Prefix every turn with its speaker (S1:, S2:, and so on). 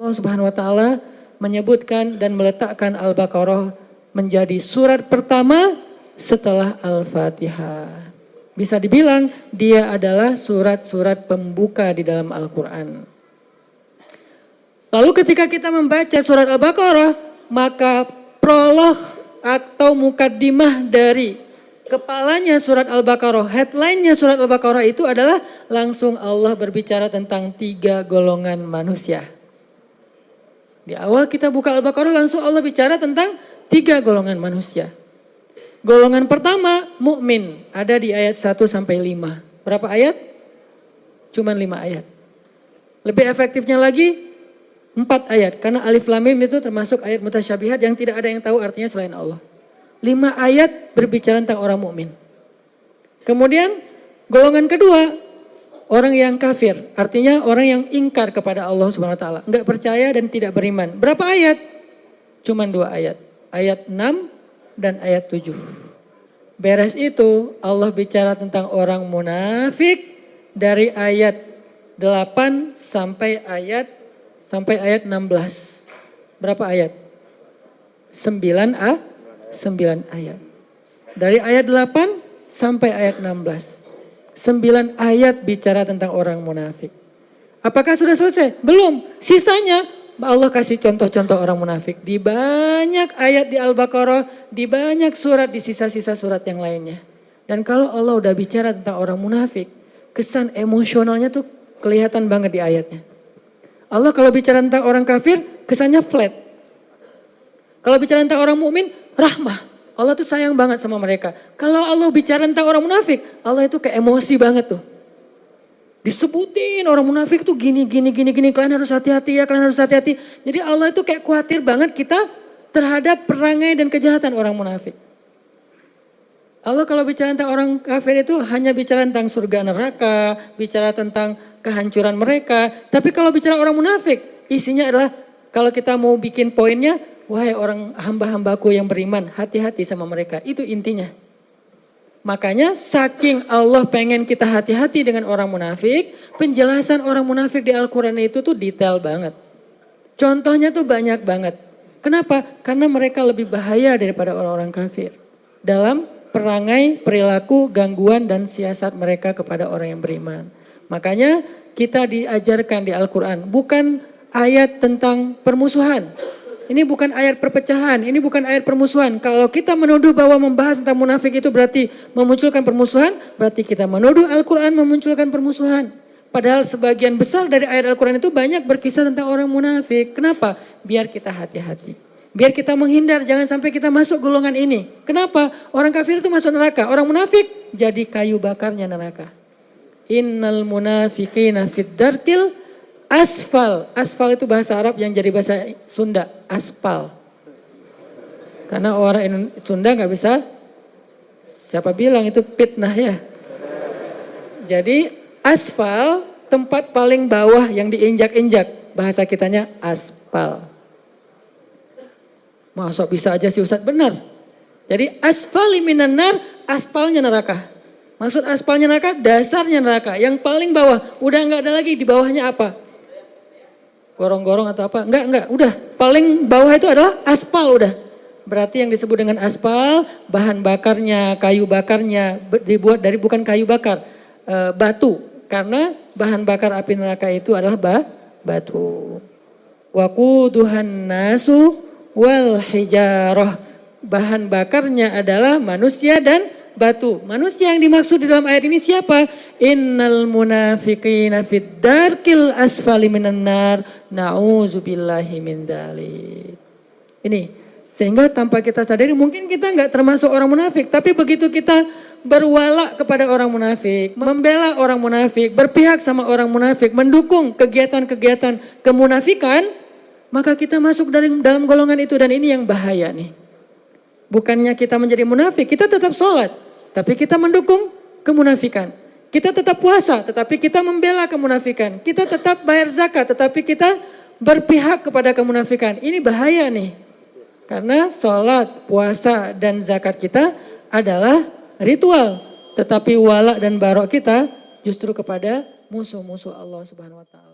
S1: Allah Subhanahu wa taala menyebutkan dan meletakkan Al-Baqarah menjadi surat pertama setelah Al-Fatihah. Bisa dibilang dia adalah surat-surat pembuka di dalam Al-Quran. Lalu ketika kita membaca surat Al-Baqarah, maka prolog atau mukaddimah dari kepalanya surat Al-Baqarah, headline-nya surat Al-Baqarah itu adalah langsung Allah berbicara tentang 3 golongan manusia. Di awal kita buka Al-Baqarah langsung Allah bicara tentang 3 golongan manusia. Golongan pertama mukmin, ada di ayat 1 sampai 5. Berapa ayat? Cuman 5 ayat. Lebih efektifnya lagi 4 ayat, karena alif lam mim itu termasuk ayat mutasyabihat yang tidak ada yang tahu artinya selain Allah. 5 ayat berbicara tentang orang mukmin. Kemudian golongan kedua, orang yang kafir, artinya orang yang ingkar kepada Allah Subhanahu wa taala, enggak percaya dan tidak beriman. Berapa ayat? Cuman 2 ayat. Ayat 6 dan ayat 7. Beres itu Allah bicara tentang orang munafik dari ayat 8 sampai ayat 16. Berapa ayat? 9 ayat. Dari ayat 8 sampai ayat 16. 9 ayat bicara tentang orang munafik. Apakah sudah selesai? Belum. Sisanya Allah kasih contoh-contoh orang munafik di banyak ayat di Al-Baqarah, di banyak surat, di sisa-sisa surat yang lainnya. Dan kalau Allah udah bicara tentang orang munafik, kesan emosionalnya tuh kelihatan banget di ayatnya. Allah kalau bicara tentang orang kafir, kesannya flat. Kalau bicara tentang orang mukmin, rahmah. Allah tuh sayang banget sama mereka. Kalau Allah bicara tentang orang munafik, Allah itu kayak emosi banget tuh. Disebutin orang munafik tuh gini, kalian harus hati-hati ya, kalian harus hati-hati. Jadi Allah itu kayak khawatir banget kita terhadap perangai dan kejahatan orang munafik. Allah kalau bicara tentang orang kafir itu hanya bicara tentang surga neraka, bicara tentang kehancuran mereka. Tapi kalau bicara orang munafik, isinya adalah kalau kita mau bikin poinnya, wahai orang hamba-hambaku yang beriman, hati-hati sama mereka. Itu intinya. Makanya saking Allah pengen kita hati-hati dengan orang munafik, penjelasan orang munafik di Al-Quran itu tuh detail banget. Contohnya tuh banyak banget. Kenapa? Karena mereka lebih bahaya daripada orang-orang kafir. Dalam perangai, perilaku, gangguan dan siasat mereka kepada orang yang beriman. Makanya kita diajarkan di Al-Quran bukan ayat tentang permusuhan. Ini bukan ayat perpecahan, ini bukan ayat permusuhan. Kalau kita menuduh bahwa membahas tentang munafik itu berarti memunculkan permusuhan, berarti kita menuduh Al-Quran memunculkan permusuhan. Padahal sebagian besar dari ayat Al-Quran itu banyak berkisah tentang orang munafik. Kenapa? Biar kita hati-hati. Biar kita menghindar, jangan sampai kita masuk golongan ini. Kenapa? Orang kafir itu masuk neraka, orang munafik jadi kayu bakarnya neraka. Innal munafiqina fid darkil asfal. Asfal itu bahasa Arab yang jadi bahasa Sunda. Aspal. Karena orang Sunda gak bisa. Siapa bilang itu fitnah ya. Jadi asfal tempat paling bawah yang diinjak-injak. Bahasa kitanya aspal. Masuk bisa aja sih Ustadz, benar. Jadi asfali minan nar, aspalnya neraka. Maksud aspalnya neraka, dasarnya neraka. Yang paling bawah, udah gak ada lagi di bawahnya apa? Gorong-gorong atau apa? Enggak, udah. Paling bawah itu adalah aspal udah. Berarti yang disebut dengan aspal, bahan bakarnya, kayu bakarnya dibuat dari bukan kayu bakar, batu. Karena bahan bakar api neraka itu adalah batu. Waquduhan nasu wal hijarah. Bahan bakarnya adalah manusia dan batu. Manusia yang dimaksud di dalam ayat ini siapa? Innal munafiqina fid darkil asfali minan nar. Na'udzubillahi min dzalik. Ini sehingga tanpa kita sadari mungkin kita enggak termasuk orang munafik, tapi begitu kita berwala kepada orang munafik, membela orang munafik, berpihak sama orang munafik, mendukung kegiatan-kegiatan kemunafikan, maka kita masuk dalam golongan itu dan ini yang bahaya nih. Bukannya kita menjadi munafik, kita tetap sholat, tapi kita mendukung kemunafikan. Kita tetap puasa, tetapi kita membela kemunafikan. Kita tetap bayar zakat, tetapi kita berpihak kepada kemunafikan. Ini bahaya nih. Karena sholat, puasa, dan zakat kita adalah ritual. Tetapi wala dan barok kita justru kepada musuh-musuh Allah Subhanahu wa taala.